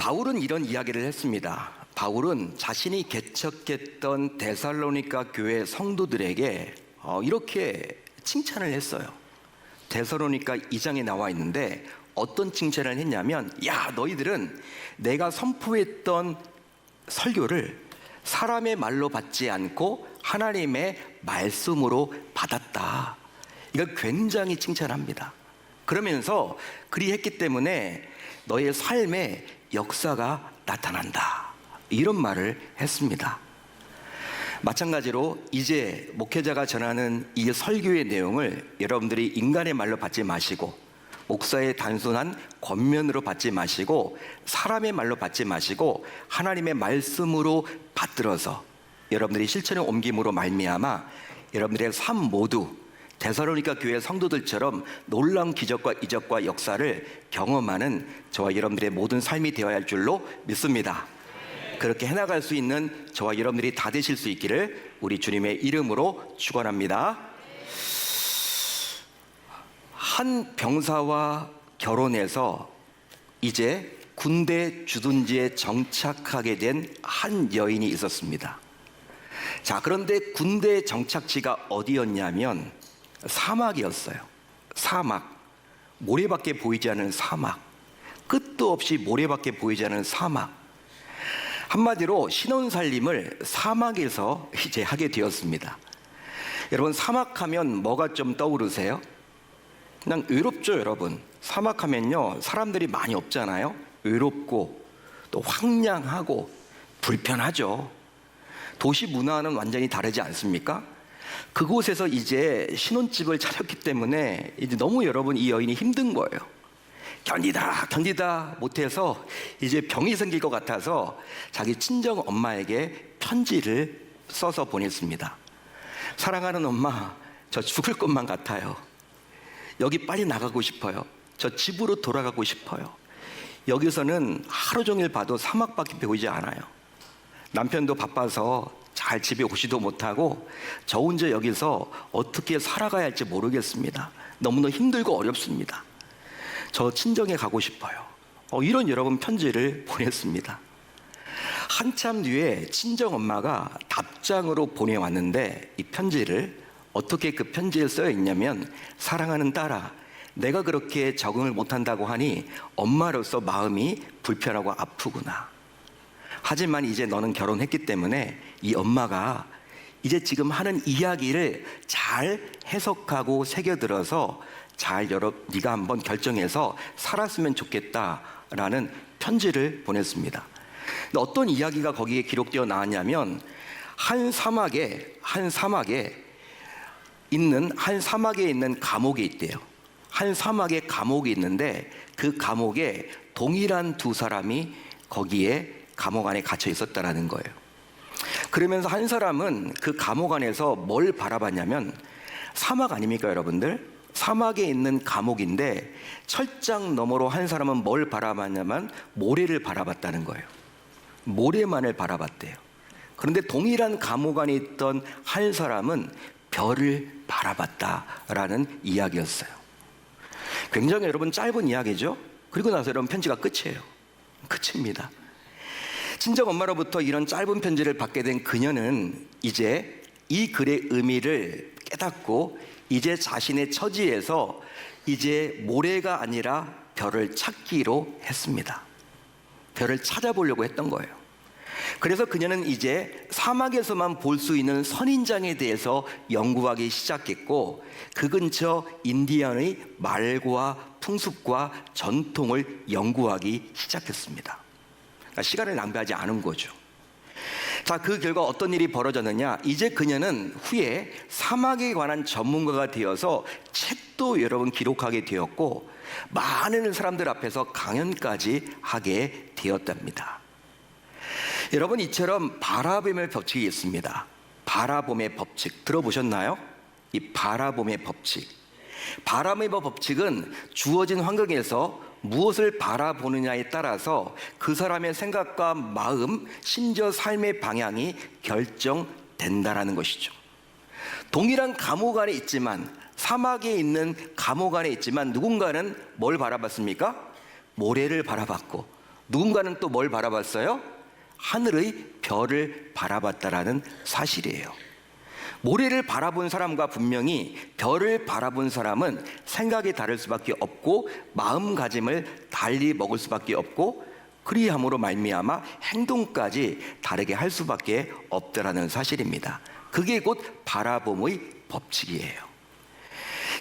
바울은 이런 이야기를 했습니다. 바울은 자신이 개척했던 데살로니가 교회 성도들에게 이렇게 칭찬을 했어요. 데살로니가 2장에 나와 있는데 어떤 칭찬을 했냐면, 야, 너희들은 내가 선포했던 설교를 사람의 말로 받지 않고 하나님의 말씀으로 받았다. 이걸 굉장히 칭찬합니다. 그러면서 그리했기 때문에 너의 삶에 역사가 나타난다, 이런 말을 했습니다. 마찬가지로 이제 목회자가 전하는 이 설교의 내용을 여러분들이 인간의 말로 받지 마시고, 목사의 단순한 권면으로 받지 마시고, 사람의 말로 받지 마시고 하나님의 말씀으로 받들어서 여러분들이 실천에 옮김으로 말미암아 여러분들의 삶 모두 데살로니가 교회 성도들처럼 놀라운 기적과 이적과 역사를 경험하는 저와 여러분들의 모든 삶이 되어야 할 줄로 믿습니다. 그렇게 해나갈 수 있는 저와 여러분들이 다 되실 수 있기를 우리 주님의 이름으로 축원합니다. 한 병사와 결혼해서 이제 군대 주둔지에 정착하게 된 한 여인이 있었습니다. 자, 그런데 군대 정착지가 어디였냐면 사막이었어요. 사막, 모래밖에 보이지 않은 사막, 끝도 없이 모래밖에 보이지 않은 사막. 한마디로 신혼살림을 사막에서 이제 하게 되었습니다. 여러분, 사막하면 뭐가 좀 떠오르세요? 그냥 외롭죠, 여러분. 사막하면요, 사람들이 많이 없잖아요. 외롭고 또 황량하고 불편하죠. 도시 문화는 완전히 다르지 않습니까? 그곳에서 이제 신혼집을 차렸기 때문에 이제 너무 여러분, 이 여인이 힘든 거예요. 견디다 못해서 이제 병이 생길 것 같아서 자기 친정 엄마에게 편지를 써서 보냈습니다. 사랑하는 엄마, 저 죽을 것만 같아요. 여기 빨리 나가고 싶어요. 저 집으로 돌아가고 싶어요. 여기서는 하루 종일 봐도 사막밖에 보이지 않아요. 남편도 바빠서 잘 집에 오지도 못하고 저 혼자 여기서 어떻게 살아가야 할지 모르겠습니다. 너무나 힘들고 어렵습니다. 저 친정에 가고 싶어요. 이런 여러분 편지를 보냈습니다. 한참 뒤에 친정 엄마가 답장으로 보내왔는데, 이 편지를 어떻게 그 편지에 써 있냐면, 사랑하는 딸아, 내가 그렇게 적응을 못한다고 하니 엄마로서 마음이 불편하고 아프구나. 하지만 이제 너는 결혼했기 때문에 이 엄마가 이제 지금 하는 이야기를 잘 해석하고 새겨들어서 잘 네가 한번 결정해서 살았으면 좋겠다라는 편지를 보냈습니다. 근데 어떤 이야기가 거기에 기록되어 나왔냐면, 한 사막에 있는 감옥이 있대요. 한 사막에 감옥이 있는데 그 감옥에 동일한 두 사람이 거기에 감옥 안에 갇혀 있었다라는 거예요. 그러면서 한 사람은 그 감옥 안에서 뭘 바라봤냐면, 사막 아닙니까 여러분들? 사막에 있는 감옥인데 철장 너머로 한 사람은 뭘 바라봤냐면 모래를 바라봤다는 거예요. 모래만을 바라봤대요. 그런데 동일한 감옥 안에 있던 한 사람은 별을 바라봤다라는 이야기였어요. 굉장히 여러분 짧은 이야기죠? 그리고 나서 여러분 편지가 끝이에요. 끝입니다. 친정 엄마로부터 이런 짧은 편지를 받게 된 그녀는 이제 이 글의 의미를 깨닫고 이제 자신의 처지에서 이제 모래가 아니라 별을 찾기로 했습니다. 별을 찾아보려고 했던 거예요. 그래서 그녀는 이제 사막에서만 볼 수 있는 선인장에 대해서 연구하기 시작했고, 그 근처 인디언의 말과 풍습과 전통을 연구하기 시작했습니다. 그러니까 시간을 낭비하지 않은 거죠. 자, 그 결과 어떤 일이 벌어졌느냐, 이제 그녀는 후에 사막에 관한 전문가가 되어서 책도 여러분 기록하게 되었고, 많은 사람들 앞에서 강연까지 하게 되었답니다. 여러분, 이처럼 바라봄의 법칙이 있습니다. 바라봄의 법칙 들어보셨나요? 이 바라봄의 법칙. 바라봄의 법칙은 주어진 환경에서 무엇을 바라보느냐에 따라서 그 사람의 생각과 마음, 심지어 삶의 방향이 결정된다라는 것이죠. 동일한 감옥 안에 있지만, 사막에 있는 감옥 안에 있지만 누군가는 뭘 바라봤습니까? 모래를 바라봤고, 누군가는 또 뭘 바라봤어요? 하늘의 별을 바라봤다라는 사실이에요. 모래를 바라본 사람과 분명히 별을 바라본 사람은 생각이 다를 수밖에 없고 마음가짐을 달리 먹을 수밖에 없고 그리함으로 말미암아 행동까지 다르게 할 수밖에 없다라는 사실입니다. 그게 곧 바라봄의 법칙이에요.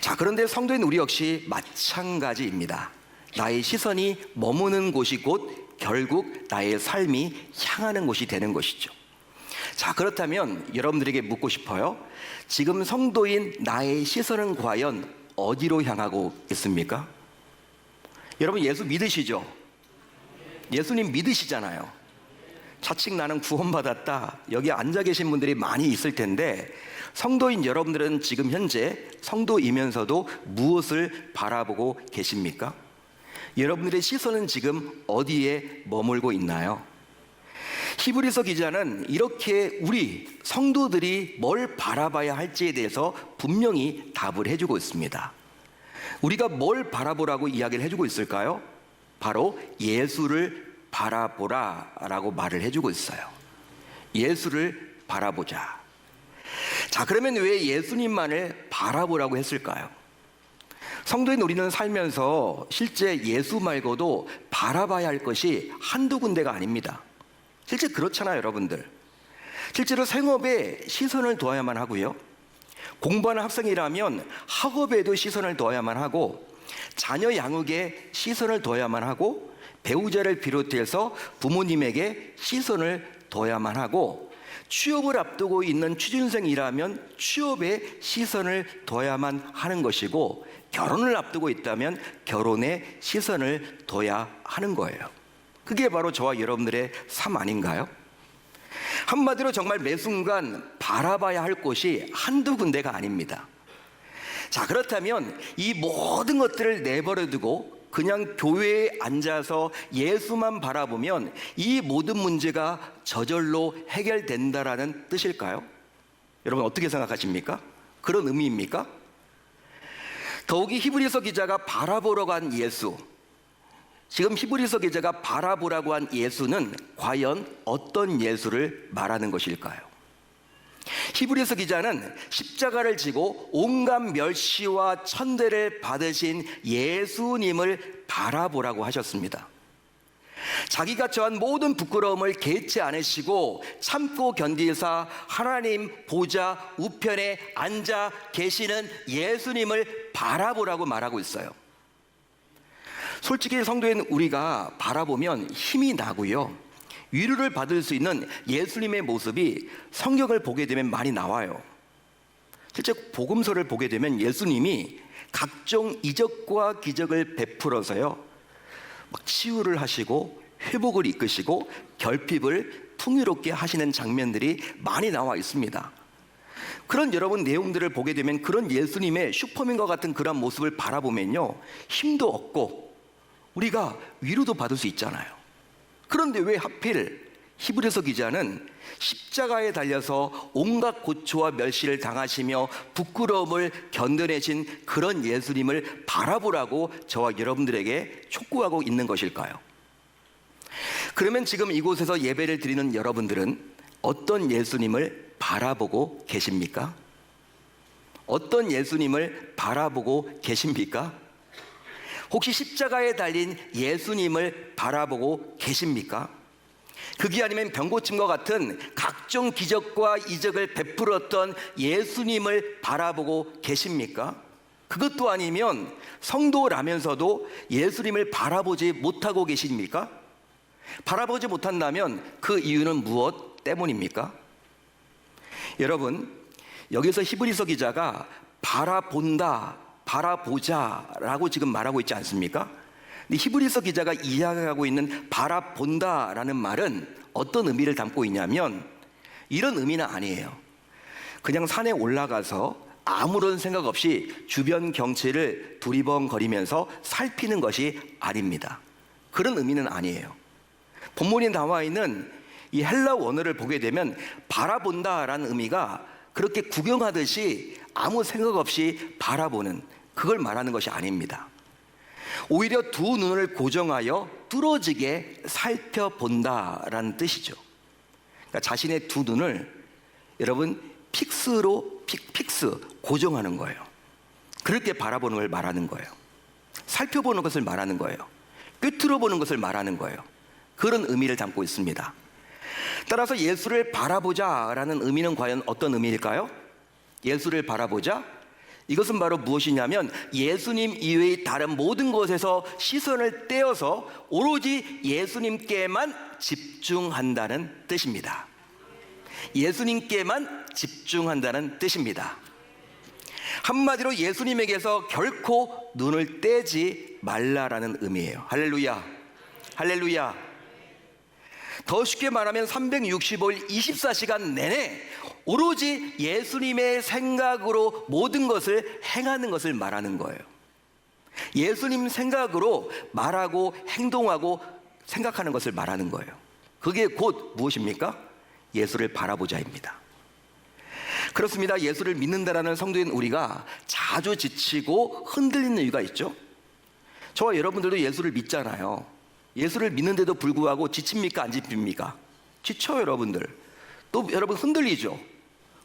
자, 그런데 성도인 우리 역시 마찬가지입니다. 나의 시선이 머무는 곳이 곧 결국 나의 삶이 향하는 곳이 되는 것이죠. 자, 그렇다면 여러분들에게 묻고 싶어요. 지금 성도인 나의 시선은 과연 어디로 향하고 있습니까? 여러분 예수 믿으시죠? 예수님 믿으시잖아요. 자칭 나는 구원받았다. 여기 앉아 계신 분들이 많이 있을 텐데 성도인 여러분들은 지금 현재 성도이면서도 무엇을 바라보고 계십니까? 여러분들의 시선은 지금 어디에 머물고 있나요? 히브리서 기자는 이렇게 우리 성도들이 뭘 바라봐야 할지에 대해서 분명히 답을 해주고 있습니다. 우리가 뭘 바라보라고 이야기를 해주고 있을까요? 바로 예수를 바라보라 라고 말을 해주고 있어요. 예수를 바라보자. 자, 그러면 왜 예수님만을 바라보라고 했을까요? 성도인 우리는 살면서 실제 예수 말고도 바라봐야 할 것이 한두 군데가 아닙니다. 실제 그렇잖아요, 여러분들. 실제로 생업에 시선을 둬야만 하고요. 공부하는 학생이라면 학업에도 시선을 둬야만 하고 자녀 양육에 시선을 둬야만 하고 배우자를 비롯해서 부모님에게 시선을 둬야만 하고 취업을 앞두고 있는 취준생이라면 취업에 시선을 둬야만 하는 것이고 결혼을 앞두고 있다면 결혼에 시선을 둬야 하는 거예요. 그게 바로 저와 여러분들의 삶 아닌가요? 한마디로 정말 매 순간 바라봐야 할 곳이 한두 군데가 아닙니다. 자, 그렇다면 이 모든 것들을 내버려두고 그냥 교회에 앉아서 예수만 바라보면 이 모든 문제가 저절로 해결된다라는 뜻일까요? 여러분 어떻게 생각하십니까? 그런 의미입니까? 더욱이 히브리서 기자가 바라보러 간 예수, 지금 히브리서 기자가 바라보라고 한 예수는 과연 어떤 예수를 말하는 것일까요? 히브리서 기자는 십자가를 지고 온갖 멸시와 천대를 받으신 예수님을 바라보라고 하셨습니다. 자기가 처한 모든 부끄러움을 개의치 않으시고 참고 견디사 하나님 보좌 우편에 앉아 계시는 예수님을 바라보라고 말하고 있어요. 솔직히 성도인 우리가 바라보면 힘이 나고요, 위로를 받을 수 있는 예수님의 모습이 성경을 보게 되면 많이 나와요. 실제 복음서를 보게 되면 예수님이 각종 이적과 기적을 베풀어서요 막 치유를 하시고 회복을 이끄시고 결핍을 풍요롭게 하시는 장면들이 많이 나와 있습니다. 그런 여러분 내용들을 보게 되면 그런 예수님의 슈퍼맨과 같은 그런 모습을 바라보면요 힘도 얻고 우리가 위로도 받을 수 있잖아요. 그런데 왜 하필 히브리서 기자는 십자가에 달려서 온갖 고초와 멸시를 당하시며 부끄러움을 견뎌내신 그런 예수님을 바라보라고 저와 여러분들에게 촉구하고 있는 것일까요? 그러면 지금 이곳에서 예배를 드리는 여러분들은 어떤 예수님을 바라보고 계십니까? 어떤 예수님을 바라보고 계십니까? 혹시 십자가에 달린 예수님을 바라보고 계십니까? 그게 아니면 병고침과 같은 각종 기적과 이적을 베풀었던 예수님을 바라보고 계십니까? 그것도 아니면 성도라면서도 예수님을 바라보지 못하고 계십니까? 바라보지 못한다면 그 이유는 무엇 때문입니까? 여러분, 여기서 히브리서 기자가 바라본다, 바라보자라고 지금 말하고 있지 않습니까? 근데 히브리서 기자가 이야기하고 있는 바라본다라는 말은 어떤 의미를 담고 있냐면 이런 의미는 아니에요. 그냥 산에 올라가서 아무런 생각 없이 주변 경치를 두리번거리면서 살피는 것이 아닙니다. 그런 의미는 아니에요. 본문에 나와 있는 이 헬라 원어를 보게 되면 바라본다라는 의미가 그렇게 구경하듯이 아무 생각 없이 바라보는, 그걸 말하는 것이 아닙니다. 오히려 두 눈을 고정하여 뚫어지게 살펴본다라는 뜻이죠. 그러니까 자신의 두 눈을 여러분 픽스 고정하는 거예요. 그렇게 바라보는 걸 말하는 거예요. 살펴보는 것을 말하는 거예요. 꿰뚫어 보는 것을 말하는 거예요. 그런 의미를 담고 있습니다. 따라서 예수를 바라보자라는 의미는 과연 어떤 의미일까요? 예수를 바라보자, 이것은 바로 무엇이냐면 예수님 이외의 다른 모든 것에서 시선을 떼어서 오로지 예수님께만 집중한다는 뜻입니다. 예수님께만 집중한다는 뜻입니다. 한마디로 예수님에게서 결코 눈을 떼지 말라라는 의미예요. 할렐루야, 할렐루야. 더 쉽게 말하면 365일 24시간 내내 오로지 예수님의 생각으로 모든 것을 행하는 것을 말하는 거예요. 예수님 생각으로 말하고 행동하고 생각하는 것을 말하는 거예요. 그게 곧 무엇입니까? 예수를 바라보자입니다. 그렇습니다. 예수를 믿는다라는 성도인 우리가 자주 지치고 흔들리는 이유가 있죠. 저와 여러분들도 예수를 믿잖아요. 예수를 믿는데도 불구하고 지칩니까? 안 지칩니까? 지쳐요, 여러분들. 또 여러분 흔들리죠.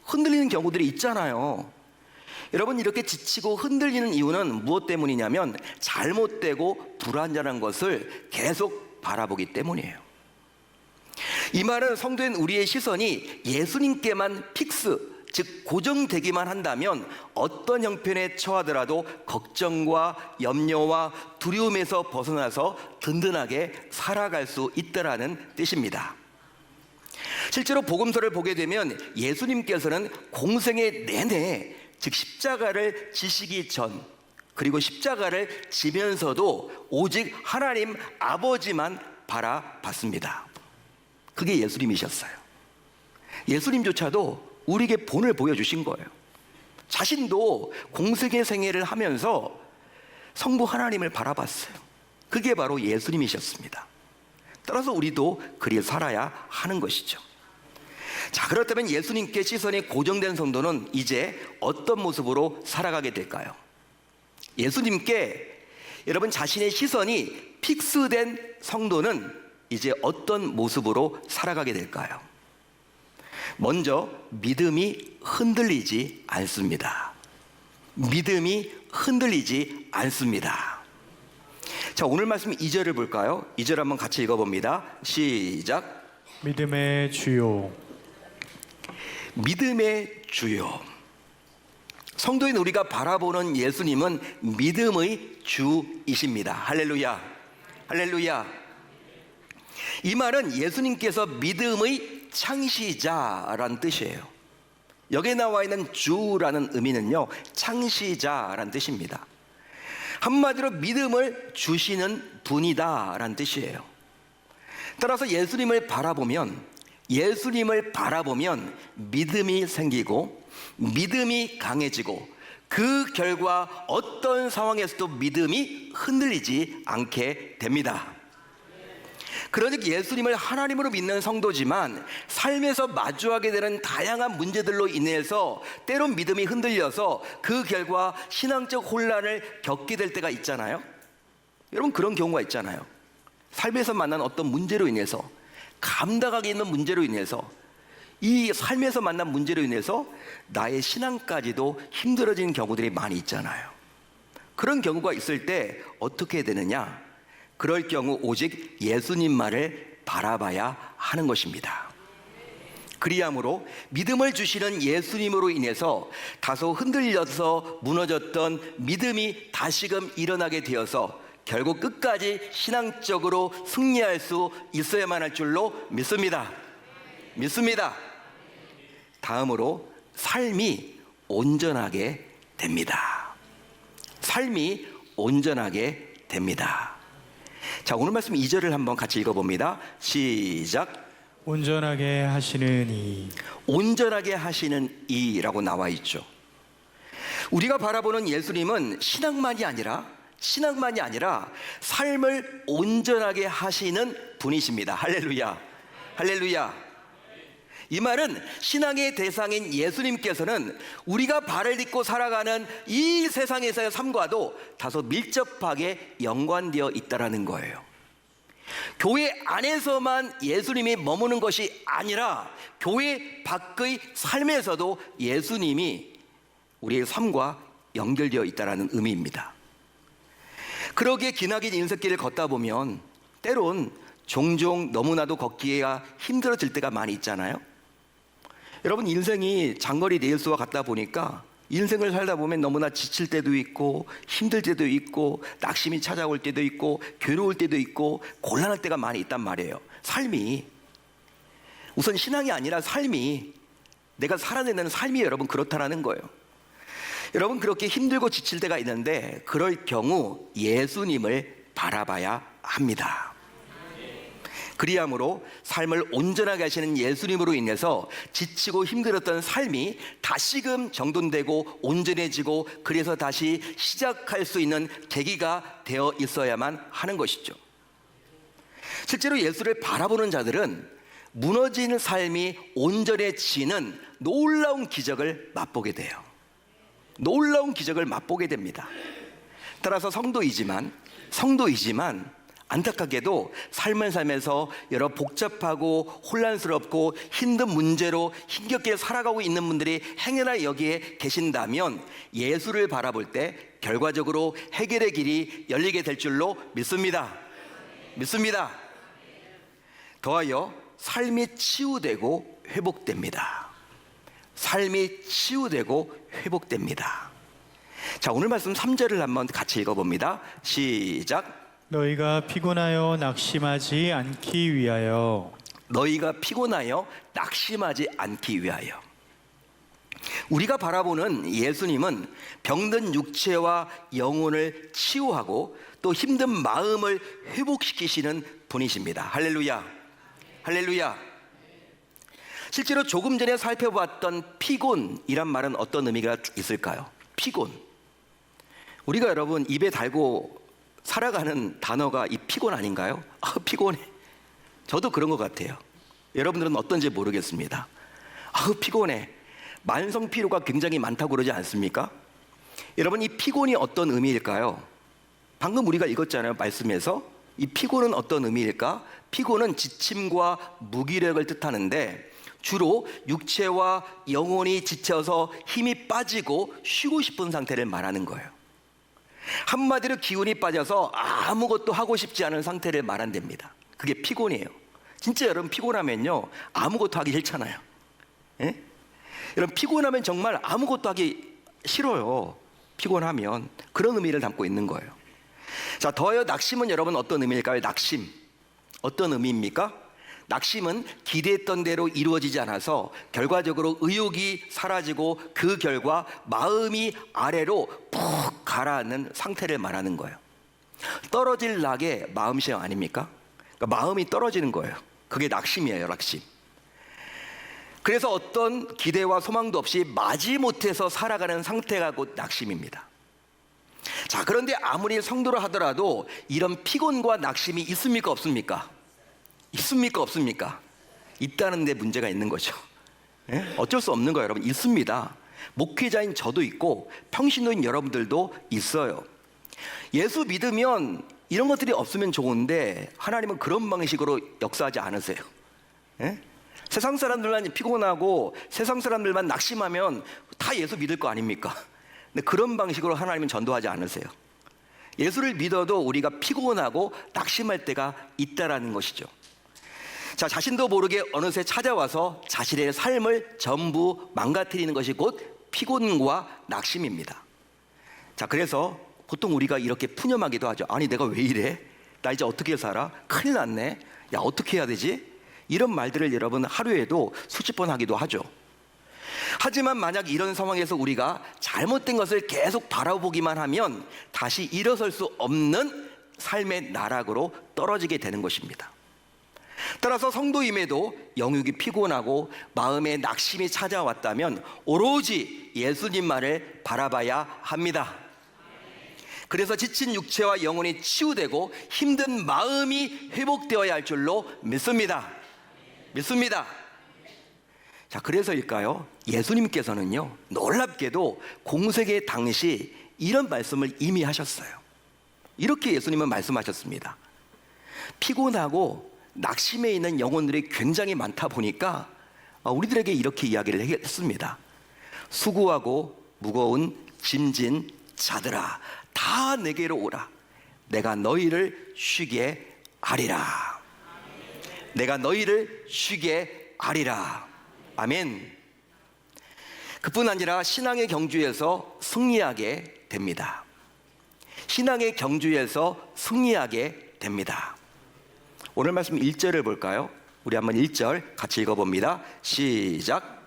흔들리는 경우들이 있잖아요. 여러분, 이렇게 지치고 흔들리는 이유는 무엇 때문이냐면 잘못되고 불완전한 것을 계속 바라보기 때문이에요. 이 말은 성도인 우리의 시선이 예수님께만 즉 고정되기만 한다면 어떤 형편에 처하더라도 걱정과 염려와 두려움에서 벗어나서 든든하게 살아갈 수 있다라는 뜻입니다. 실제로 복음서를 보게 되면 예수님께서는 공생의 내내, 즉 십자가를 지시기 전, 그리고 십자가를 지면서도 오직 하나님 아버지만 바라봤습니다. 그게 예수님이셨어요. 예수님조차도 우리에게 본을 보여주신 거예요. 자신도 공생의 생애를 하면서 성부 하나님을 바라봤어요. 그게 바로 예수님이셨습니다. 따라서 우리도 그리 살아야 하는 것이죠. 자, 그렇다면 예수님께 시선이 고정된 성도는 이제 어떤 모습으로 살아가게 될까요? 예수님께 여러분 자신의 시선이 픽스된 성도는 이제 어떤 모습으로 살아가게 될까요? 먼저 믿음이 흔들리지 않습니다. 믿음이 흔들리지 않습니다. 자, 오늘 말씀 2절을 볼까요? 2절 한번 같이 읽어봅니다. 시작. 믿음의 주요. 믿음의 주요. 성도인 우리가 바라보는 예수님은 믿음의 주이십니다. 할렐루야, 할렐루야. 이 말은 예수님께서 믿음의 창시자라는 뜻이에요. 여기에 나와 있는 주라는 의미는요, 창시자라는 뜻입니다. 한마디로 믿음을 주시는 분이다라는 뜻이에요. 따라서 예수님을 바라보면 믿음이 생기고 믿음이 강해지고 그 결과 어떤 상황에서도 믿음이 흔들리지 않게 됩니다. 그러니 예수님을 하나님으로 믿는 성도지만 삶에서 마주하게 되는 다양한 문제들로 인해서 때론 믿음이 흔들려서 그 결과 신앙적 혼란을 겪게 될 때가 있잖아요. 여러분, 그런 경우가 있잖아요. 삶에서 만난 어떤 문제로 인해서, 감당하기 있는 문제로 인해서, 이 삶에서 만난 문제로 인해서 나의 신앙까지도 힘들어지는 경우들이 많이 있잖아요. 그런 경우가 있을 때 어떻게 해야 되느냐? 그럴 경우 오직 예수님만을 바라봐야 하는 것입니다. 그리함으로 믿음을 주시는 예수님으로 인해서 다소 흔들려서 무너졌던 믿음이 다시금 일어나게 되어서 결국 끝까지 신앙적으로 승리할 수 있어야만 할 줄로 믿습니다. 다음으로 삶이 온전하게 됩니다. 삶이 온전하게 됩니다. 자, 오늘 말씀 2절을 한번 같이 읽어봅니다. 시작. 온전하게 하시는 이. 온전하게 하시는 이라고 나와 있죠. 우리가 바라보는 예수님은 신앙만이 아니라 삶을 온전하게 하시는 분이십니다. 할렐루야, 할렐루야. 이 말은 신앙의 대상인 예수님께서는 우리가 발을 딛고 살아가는 이 세상에서의 삶과도 다소 밀접하게 연관되어 있다는 거예요. 교회 안에서만 예수님이 머무는 것이 아니라 교회 밖의 삶에서도 예수님이 우리의 삶과 연결되어 있다는 의미입니다. 그러기에 기나긴 인생길을 걷다 보면 때론 종종 너무나도 걷기가 힘들어질 때가 많이 있잖아요. 여러분, 인생이 장거리 레이스와 같다 보니까 인생을 살다 보면 너무나 지칠 때도 있고 힘들 때도 있고 낙심이 찾아올 때도 있고 괴로울 때도 있고 곤란할 때가 많이 있단 말이에요. 삶이, 우선 신앙이 아니라 삶이, 내가 살아내는 삶이 여러분 그렇다라는 거예요. 여러분, 그렇게 힘들고 지칠 때가 있는데 그럴 경우 예수님을 바라봐야 합니다. 그리함으로 삶을 온전하게 하시는 예수님으로 인해서 지치고 힘들었던 삶이 다시금 정돈되고 온전해지고 그래서 다시 시작할 수 있는 계기가 되어 있어야만 하는 것이죠. 실제로 예수를 바라보는 자들은 무너진 삶이 온전해지는 놀라운 기적을 맛보게 돼요. 놀라운 기적을 맛보게 됩니다. 따라서 성도이지만 안타깝게도 삶을 살면서 여러 복잡하고 혼란스럽고 힘든 문제로 힘겹게 살아가고 있는 분들이 행여나 여기에 계신다면 예수를 바라볼 때 결과적으로 해결의 길이 열리게 될 줄로 믿습니다. 더하여 삶이 치유되고 회복됩니다. 자, 오늘 말씀 3절을 한번 같이 읽어봅니다. 시작. 너희가 피곤하여 낙심하지 않기 위하여. 우리가 바라보는 예수님은 병든 육체와 영혼을 치유하고 또 힘든 마음을 회복시키시는 분이십니다. 할렐루야. 실제로 조금 전에 살펴봤던 피곤이란 말은 어떤 의미가 있을까요? 피곤. 우리가 여러분 입에 달고 살아가는 단어가 이 피곤 아닌가요? 피곤해. 저도 그런 것 같아요. 여러분들은 어떤지 모르겠습니다. 피곤해. 만성 피로가 굉장히 많다고 그러지 않습니까? 여러분, 이 피곤이 어떤 의미일까요? 방금 우리가 읽었잖아요, 말씀에서. 이 피곤은 어떤 의미일까? 피곤은 지침과 무기력을 뜻하는데 주로 육체와 영혼이 지쳐서 힘이 빠지고 쉬고 싶은 상태를 말하는 거예요. 한마디로 기운이 빠져서 아무것도 하고 싶지 않은 상태를 말한답니다. 그게 피곤이에요. 진짜 여러분, 피곤하면요 아무것도 하기 싫잖아요. 예? 여러분, 피곤하면 정말 아무것도 하기 싫어요. 피곤하면. 그런 의미를 담고 있는 거예요. 자, 더하여 낙심은 여러분 어떤 의미일까요? 낙심 어떤 의미입니까? 낙심은 기대했던 대로 이루어지지 않아서 결과적으로 의욕이 사라지고 그 결과 마음이 아래로 푹 가라앉는 상태를 말하는 거예요. 떨어질 낙의 마음 시험 아닙니까? 그러니까 마음이 떨어지는 거예요. 그게 낙심이에요, 낙심. 그래서 어떤 기대와 소망도 없이 마지못해서 살아가는 상태가 곧 낙심입니다. 자, 그런데 아무리 성도라 하더라도 이런 피곤과 낙심이 있습니까, 없습니까? 없습니까? 있다는 데 문제가 있는 거죠. 예? 어쩔 수 없는 거예요, 여러분. 있습니다. 목회자인 저도 있고 평신도인 여러분들도 있어요. 예수 믿으면 이런 것들이 없으면 좋은데 하나님은 그런 방식으로 역사하지 않으세요. 예? 세상 사람들만 피곤하고 세상 사람들만 낙심하면 다 예수 믿을 거 아닙니까? 근데 그런 방식으로 하나님은 전도하지 않으세요. 예수를 믿어도 우리가 피곤하고 낙심할 때가 있다라는 것이죠. 자, 자신도 모르게 어느새 찾아와서 자신의 삶을 전부 망가뜨리는 것이 곧 피곤과 낙심입니다. 자, 그래서 보통 우리가 이렇게 푸념하기도 하죠. 아니, 내가 왜 이래? 나 이제 어떻게 살아? 큰일 났네. 야, 어떻게 해야 되지? 이런 말들을 여러분 하루에도 수십 번 하기도 하죠. 하지만 만약 이런 상황에서 우리가 잘못된 것을 계속 바라보기만 하면 다시 일어설 수 없는 삶의 나락으로 떨어지게 되는 것입니다. 따라서 성도임에도 영육이 피곤하고 마음에 낙심이 찾아왔다면 오로지 예수님만을 바라봐야 합니다. 그래서 지친 육체와 영혼이 치유되고 힘든 마음이 회복되어야 할 줄로 믿습니다. 자, 그래서일까요? 예수님께서는요, 놀랍게도 공생애 당시 이런 말씀을 이미 하셨어요. 이렇게 예수님은 말씀하셨습니다. 피곤하고 낙심해 있는 영혼들이 굉장히 많다 보니까 우리들에게 이렇게 이야기를 했습니다. 수고하고 무거운 짐진 자들아, 다 내게로 오라. 내가 너희를 쉬게 하리라. 내가 너희를 쉬게 하리라. 아멘. 그뿐 아니라 신앙의 경주에서 승리하게 됩니다. 신앙의 경주에서 승리하게 됩니다. 오늘 말씀 1절을 볼까요? 우리 한번 1절 같이 읽어봅니다. 시작.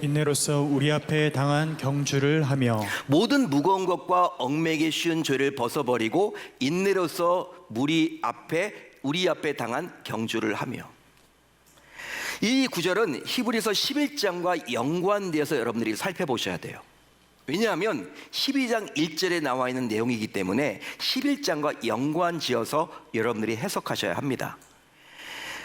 인내로서 우리 앞에 당한 경주를 하며 모든 무거운 것과 얽매기 쉬운 죄를 벗어버리고 인내로서 우리 앞에 당한 경주를 하며. 이 구절은 히브리서 11장과 연관되어서 여러분들이 살펴보셔야 돼요. 왜냐하면 12장 1절에 나와 있는 내용이기 때문에 11장과 연관지어서 여러분들이 해석하셔야 합니다.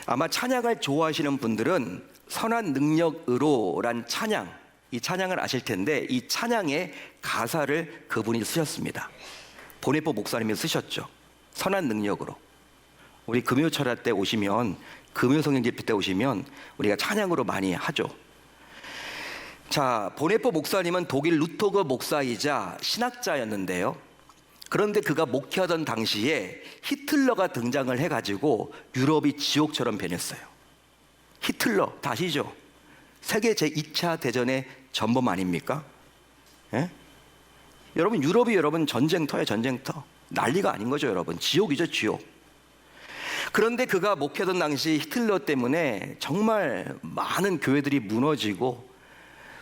아마 찬양을 좋아하시는 분들은 선한 능력으로란 찬양, 이 찬양을 아실 텐데 이 찬양의 가사를 그분이 쓰셨습니다. 보네포 목사님이 쓰셨죠. 선한 능력으로. 우리 금요철야 때 오시면, 금요성령 집회 때 오시면 우리가 찬양으로 많이 하죠. 자, 보네포 목사님은 독일 루터거 목사이자 신학자였는데요. 그런데 그가 목회하던 당시에 히틀러가 등장을 해가지고 유럽이 지옥처럼 변했어요. 히틀러 다 아시죠? 세계 제2차 대전의 전범 아닙니까? 예? 여러분, 유럽이 여러분 전쟁터예요. 전쟁터. 난리가 아닌 거죠. 여러분, 지옥이죠. 지옥. 그런데 그가 목회하던 당시 히틀러 때문에 정말 많은 교회들이 무너지고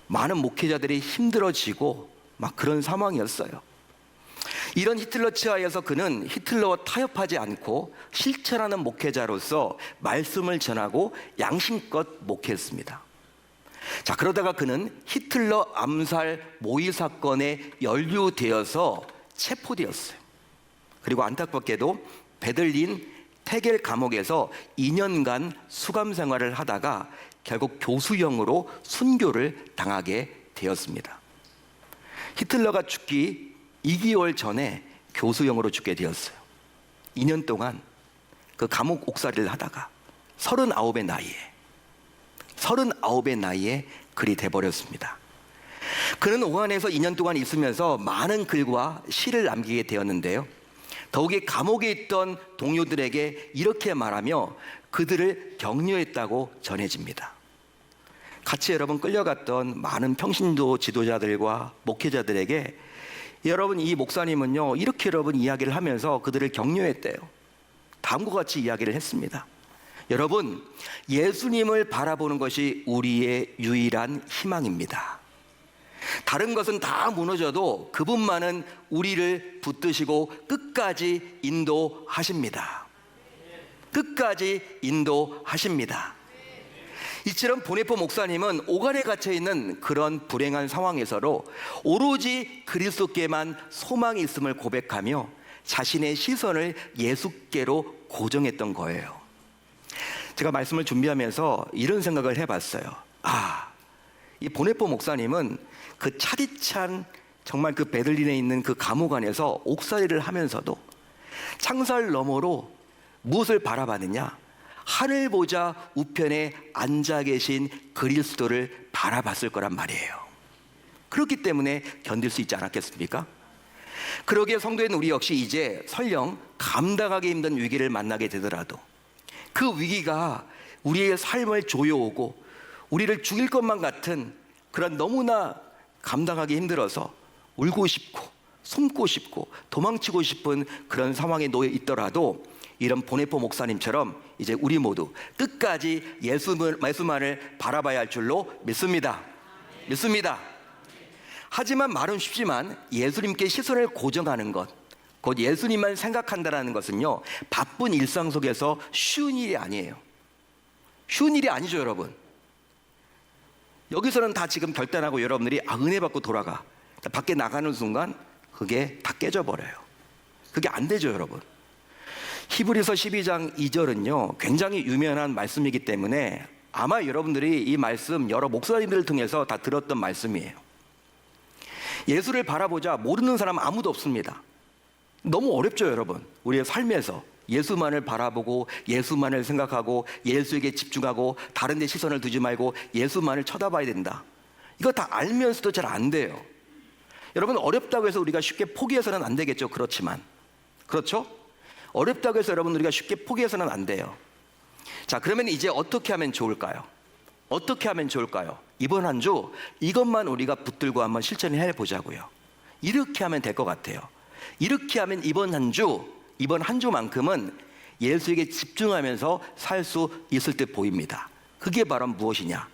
많은 목회자들이 힘들어지고 막 그런 상황이었어요. 이런 히틀러 치하에서 그는 히틀러와 타협하지 않고 실천하는 목회자로서 말씀을 전하고 양심껏 목회했습니다. 자, 그러다가 그는 히틀러 암살 모의 사건에 연루되어서 체포되었어요. 그리고 안타깝게도 베들린 테겔 감옥에서 2년간 수감 생활을 하다가 결국 교수형으로 순교를 당하게 되었습니다. 히틀러가 죽기 2개월 전에 교수형으로 죽게 되었어요. 2년 동안 그 감옥 옥살이를 하다가 39의 나이에 그리 돼버렸습니다. 그는 오한에서 2년 동안 있으면서 많은 글과 시를 남기게 되었는데요. 더욱이 감옥에 있던 동료들에게 이렇게 말하며 그들을 격려했다고 전해집니다. 같이 여러분 끌려갔던 많은 평신도 지도자들과 목회자들에게 여러분, 이 목사님은요 이렇게 여러분 이야기를 하면서 그들을 격려했대요. 다음과 같이 이야기를 했습니다. 여러분, 예수님을 바라보는 것이 우리의 유일한 희망입니다. 다른 것은 다 무너져도 그분만은 우리를 붙드시고 끝까지 인도하십니다. 끝까지 인도하십니다. 이처럼 보네포 목사님은 오간에 갇혀있는 그런 불행한 상황에서도 오로지 그리스도께만 소망이 있음을 고백하며 자신의 시선을 예수께로 고정했던 거예요. 제가 말씀을 준비하면서 이런 생각을 해봤어요. 이 보네포 목사님은 그 차디찬 정말 그 베들린에 있는 그 감옥 안에서 옥살이를 하면서도 창살 너머로 무엇을 바라봤느냐? 하늘 보자 우편에 앉아 계신 그리스도를 바라봤을 거란 말이에요. 그렇기 때문에 견딜 수 있지 않았겠습니까? 그러기에 성도인 우리 역시 이제 설령 감당하기 힘든 위기를 만나게 되더라도 그 위기가 우리의 삶을 조여오고 우리를 죽일 것만 같은 그런 너무나 감당하기 힘들어서 울고 싶고 숨고 싶고 도망치고 싶은 그런 상황에 놓여 있더라도 이런 보네포 목사님처럼 이제 우리 모두 끝까지 예수만을 바라봐야 할 줄로 믿습니다. 하지만 말은 쉽지만 예수님께 시선을 고정하는 것, 곧 예수님만 생각한다는 것은요 바쁜 일상 속에서 쉬운 일이 아니에요. 쉬운 일이 아니죠. 여러분, 여기서는 다 지금 결단하고 여러분들이 은혜 받고 돌아가, 밖에 나가는 순간 그게 다 깨져버려요. 그게 안 되죠. 여러분, 히브리서 12장 2절은요, 굉장히 유명한 말씀이기 때문에 아마 여러분들이 이 말씀 여러 목사님들을 통해서 다 들었던 말씀이에요. 예수를 바라보자 모르는 사람 아무도 없습니다. 너무 어렵죠, 여러분. 우리의 삶에서 예수만을 바라보고 예수만을 생각하고 예수에게 집중하고 다른 데 시선을 두지 말고 예수만을 쳐다봐야 된다. 이거 다 알면서도 잘 안 돼요. 여러분, 어렵다고 해서 우리가 쉽게 포기해서는 안 되겠죠. 그렇지만 그렇죠? 어렵다고 해서 여러분 우리가 쉽게 포기해서는 안 돼요. 자, 그러면 이제 어떻게 하면 좋을까요? 어떻게 하면 좋을까요? 이번 한 주 이것만 우리가 붙들고 한번 실천해 보자고요. 이렇게 하면 될 것 같아요. 이렇게 하면 이번 한 주만큼은 예수에게 집중하면서 살 수 있을 듯 보입니다. 그게 바로 무엇이냐?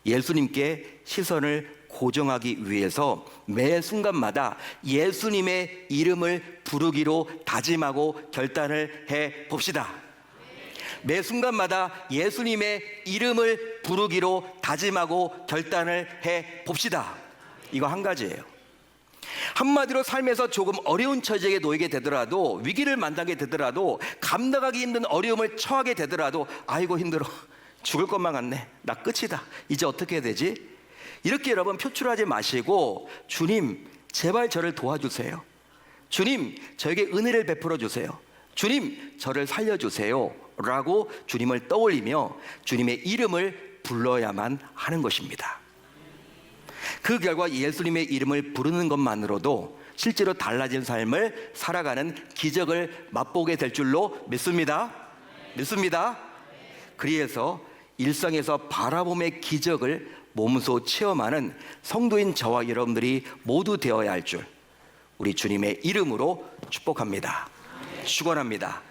예수님께 시선을 고정하기 위해서 매 순간마다 예수님의 이름을 부르기로 다짐하고 결단을 해 봅시다. 매 순간마다 예수님의 이름을 부르기로 다짐하고 결단을 해 봅시다. 이거 한 가지예요. 한마디로 삶에서 조금 어려운 처지에 놓이게 되더라도, 위기를 만나게 되더라도, 감당하기 힘든 어려움을 처하게 되더라도, 아이고 힘들어, 죽을 것만 같네, 나 끝이다, 이제 어떻게 해야 되지? 이렇게 여러분 표출하지 마시고, 주님 제발 저를 도와주세요, 주님 저에게 은혜를 베풀어 주세요, 주님 저를 살려주세요 라고 주님을 떠올리며 주님의 이름을 불러야만 하는 것입니다. 그 결과 예수님의 이름을 부르는 것만으로도 실제로 달라진 삶을 살아가는 기적을 맛보게 될 줄로 믿습니다. 그래서 일상에서 바라봄의 기적을 몸소 체험하는 성도인 저와 여러분들이 모두 되어야 할 줄 우리 주님의 이름으로 축복합니다. 축원합니다.